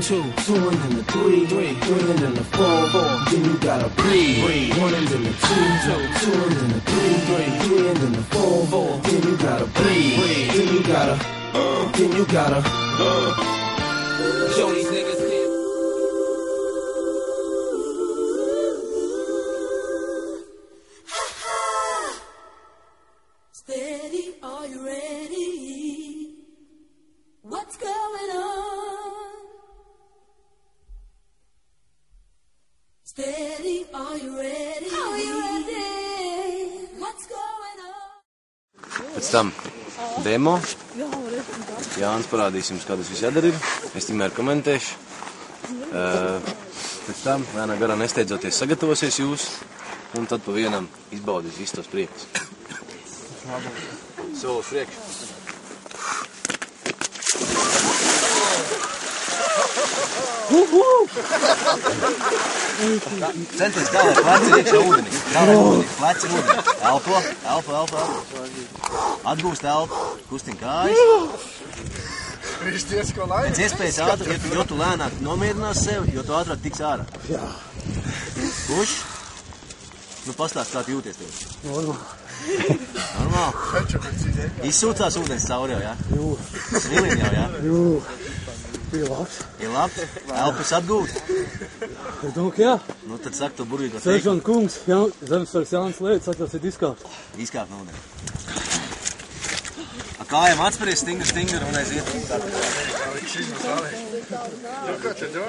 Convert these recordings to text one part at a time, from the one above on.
Two and then the three and then the four, then you gotta breathe. One and then the two and then the three and then the four, then you gotta breathe. Then you gotta show these niggas. Steady, are you ready? What's going on? Steady, are you ready? Are you ready? What's going on? Pēc tam demo. Jānis parādīs jums, kā tas viss jādara ir. Es tikmēr komentēšu. Pēc tam lēnā garā nesteidzoties sagatavosies jūs. Un tad pa vienam izbaudīs visus tos priekus. Solis priekš. Centies galvā, pleci iekšā ūdenī. Pleci ūdenī. Elpo. Atgūst elpu, kustin kājas. Pēc iespējas ātrāk, jo tu lēnāk nomierinās sevi, jo tu ātrāk tiks ārā. Kurš? Nu pastāst, kā tu jūties tev. Normāli. Izsūcās ūdens cauri jau, jā? Jū. Svilin jau, jā? Jū. Ir labs. Ir labs? Elpas atgūt? Es domāju, ka jā. Nu tad saka to burvīgo teikumu. Seržant kungs, Zemesvargs Jānis Lēdis, atļausiet izkāpt. Izkāpt no ūdeni. A kājām atspēries stingri un aiziet.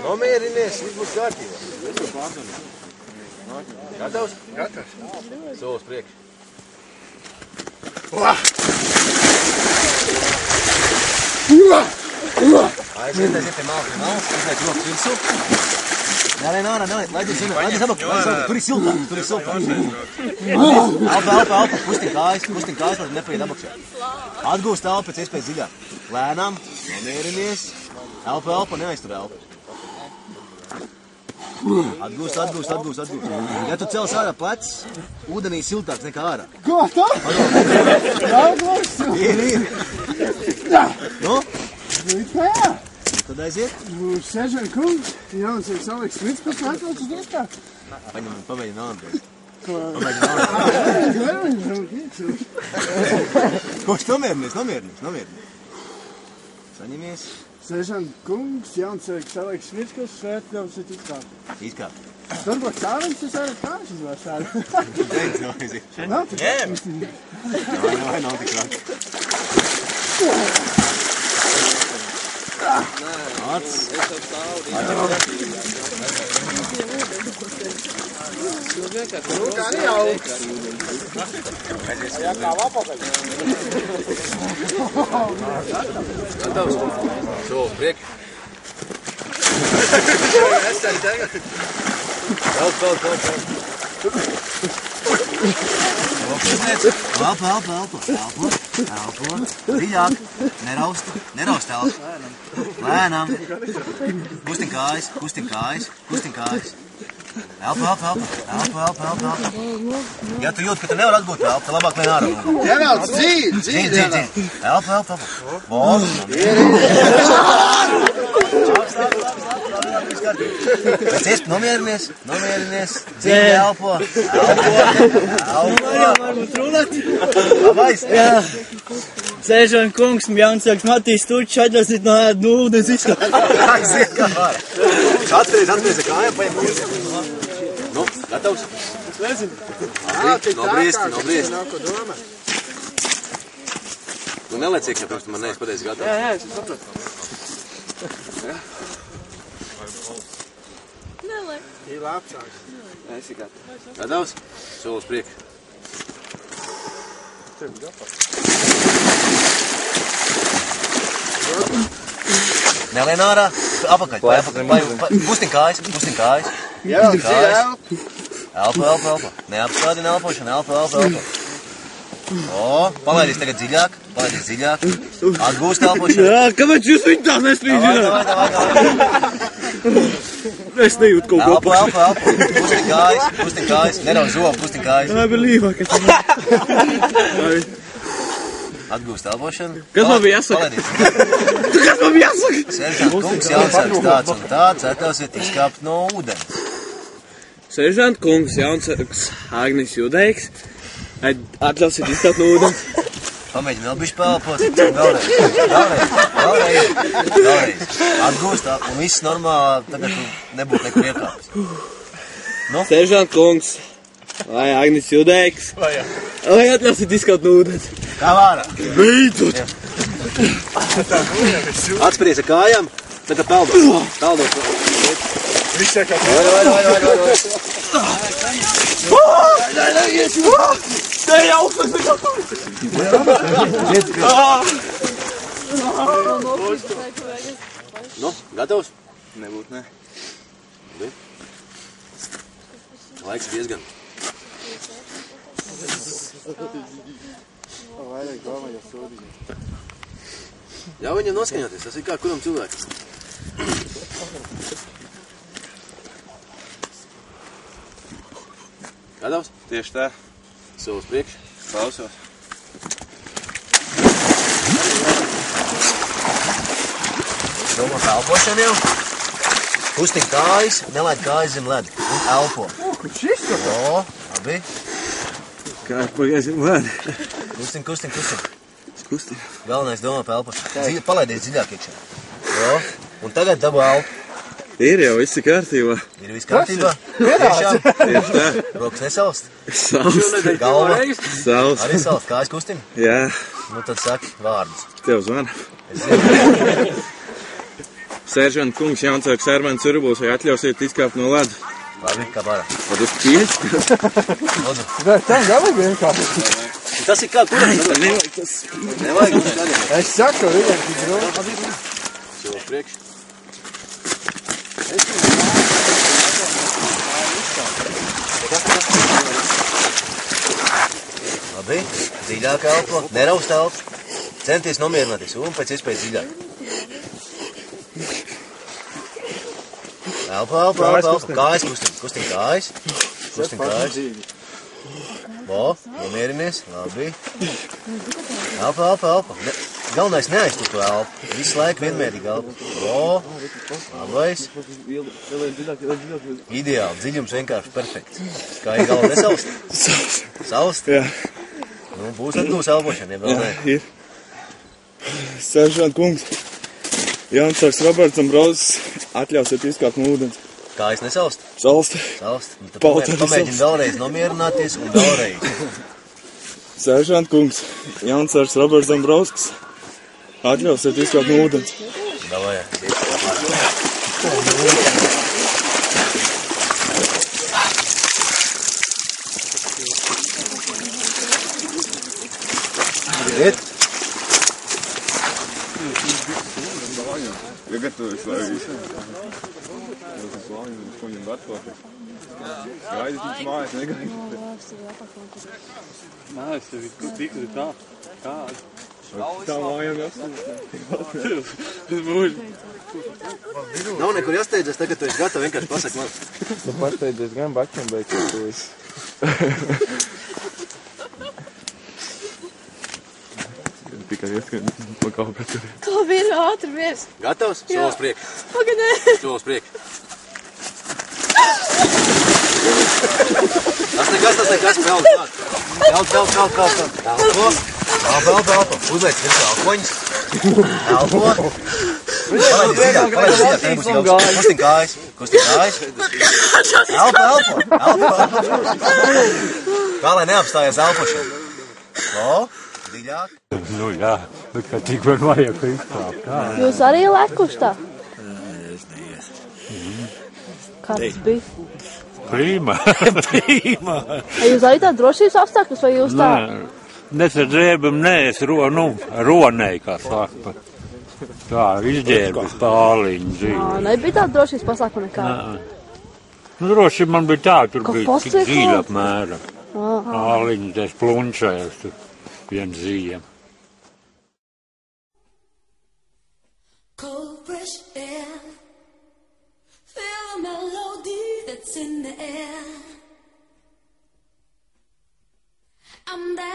Nomierinies, viss būs kārtībā. Gatavs? Gatavs. Solis priekš. Aiziet pie malas, izliek rokas virsū. Neliec ārā, laidies apakšā. Tur ir siltāk. Elpa, kustin kājas, lai nepaiet apakšā. Atgūst elpu pēc iespējas dziļāk. Lēnām, nomierinies. Elpa, neaiztur elpu. Atgūst. Ja tu cels ārā plecs, ūdenī siltāks nekā ārā. Ko tā? Ir. Nu? Jā. Tad aiziet. Seržant kungs, Jānis Aleks Smits, pēc atļauts uz ieskāt. Pamēģi nāmties. Koš nomierinies. Saņemies. Seržant kungs, Jānis Aleks Smits, kas atļauts uz izkāt. Izkāpt. Varbūt cāriņš, tas arī kāds izvērs ārā. Teic, no aiziet. Nav tik Nav tik rāk. Ats. Kā arī augsts. Jā, kā apakaļ. Gatavs. Solis priekš. Es tevi tagad. Elpa. Dziļāk. Neraust elpu. Lēnām. Kustin kājas. Elpa. Ja tu jūti, ka tu nevar atgūt elpu, tad labāk lien ārā. Ievelc dzīvi. Elpa. Pēc iespējas nomierinies. Dzīvi elpo. Varbūt rulēt? Labais? Jā. Seržant kungs, Jānis Aleks Matīs Turčs, atļausiet no ūdens izkāpt. Aiziet kā var. Atspēries ar kājām, paņem ūdeni. Nu, gatavs? Es nezinu. Nobriesti. Nav ko domāt. Tu neliec iekšā, pirms tu man neesi pateicis gatavs. Jā, es saprotu. Neliek. Ir apsāks. Esi gatavs. Gatavs? Solis priekš. Nelien ārā, apakaļ. Kustin kājas. Ievelc dzīvi elpu. Elpa. Neapstādina elpošana, elpa. Palaidīs tagad dziļāk. Atgūst elpošanu. Jā, kāpēc jūs viņu tā neslīdzināt? Es nejūtu kaut ko apakšā. Elpa. Kustin kājas. Nerauz zobu, kustin kājas. I believe I can. Atgūst elpošanu. Kas man bija jāsaka? Kas man bija jāsaka? Seržant kungs jaunsargs tāds un tāds, atļausiet izkāpt no ūdens. Seržant kungs jaunsargs Agnis Judeiks. Atļausiet izkāpt no ūdens. Pamēģini vēl bišķi pelpot. Vēlreiz. Atgūst un viss normāli, tagad tu nebūtu nekur iekāpis. Nu? Seržant kungs. Vai Agnis Judeiks. Vai atļausiet izkāpt no ūdens. Kā vārā? Beidzot. Atspries ar kājām, tagad peldot. Viss kā Vai. Te ir augstāk nekā tu. Nu, gatavs? Nebūt, ne. Laiks diezgan. Jau viņam noskaņoties, tas ir kā kuram cilvēkam. Gatavs? Tieši tā. Solis priekš. Klausos. Domā par elpošanu jau. Kustini kājas, nelaid kājas zem leda. Un elpo. O, labi. Kā pagaisim lēni. Kustini. Skusti. Galvenais domā par elpošanu. Palaidies dziļāk iekšā. O, un tagad dabū elpu. Ir jau visi kārtībā. Ir viss kārtībā? Tiešām? Tieši tā. Rokas nesalst? Salst. Galva? Salst. Arī salst. Kājas kustini? Jā. Nu tad saki vārdus. Tev zvana. Es zinu. Seržant kungs jaunsargs Armēns Urbūs, vai atļausiet izkāpt no leda? Labi, kā vārā. Tad uz pieļas? Lūdzu. Tam galīgi vienkārši. Tas ir kā kuram? Nevajag tas. Nevajag mums tagad. Es saku, viņam tik grūti. Solis priekš. Labi, dziļāk elpo, neraust elpo. Centies nomierināties un pēc iespējas dziļāk. Elpo. Kājas kustin kājas. Vo, nomierinies, labi. Elpo. Galvenais neaiztur to elpu. Visu laiku vienmērīgi elpu. Vo, labais. Ideāli, dziļums vienkārši perfekts. Kā ir galva nesalst? Salst? Jā. Nu, būs atgūs elpošana, ja vēl ne. Ir. Seržant kungs jaunsargs Roberts Ambrozis, atļausiet izkāpt no ūdens. Kājas nesalst? Salst. Nu, tad Pauta pamēģini vēlreiz nomierināties un vēlreiz. Seržant kungs jaunsargs Roberts Ambrozis, atļausiet izkāpt no ūdens. Davai. Iet. Ja gatavojas, lai visam. Tas ir slāņi, ko viņam gatavoties. Gaidīt mums mājas, negaidīt. Nē, es tevi tiku tā. Kāda? Tā mājām jāsaka. Nav nekur jāsteidzas, tagad tu esi gatava, vienkārši pasaki man. Tu pasteidzies gan baķiem, bet tu esi. Tikai ieskrien pa kaut kā tur. Kā vien ātri viens. Gatavs? Solis priekš. Pagadē. Solis priekš. Tas nekas, peld. Elpo. Uzveic virsā alkoņus. Elpo. Palaidi dziļāk, nebūs jauks. Kustin kājas. Elpo. Kā lai neapstājas elpošana? O, dziļāk. Nu jā, bet kā tik var vajag izkāpt. Jūs arī lekuši tā? Es neies. Kā tas bija? Prīma. Vai jūs arī tā drošības apstākļus, vai jūs tā? Nesadzēbam, es ronēju, kā saka. Tā, izģērbis pāliņu dzīvi. Nebija tāda drošības pasākuma nekā? Nu, droši man bija tā, tur Kā bija fosili tik dzīvi klāt? apmēram. Pāliņu, es plunčējos tur viens zījem. Cold fresh air, feel the melody that's in the air. I'm there.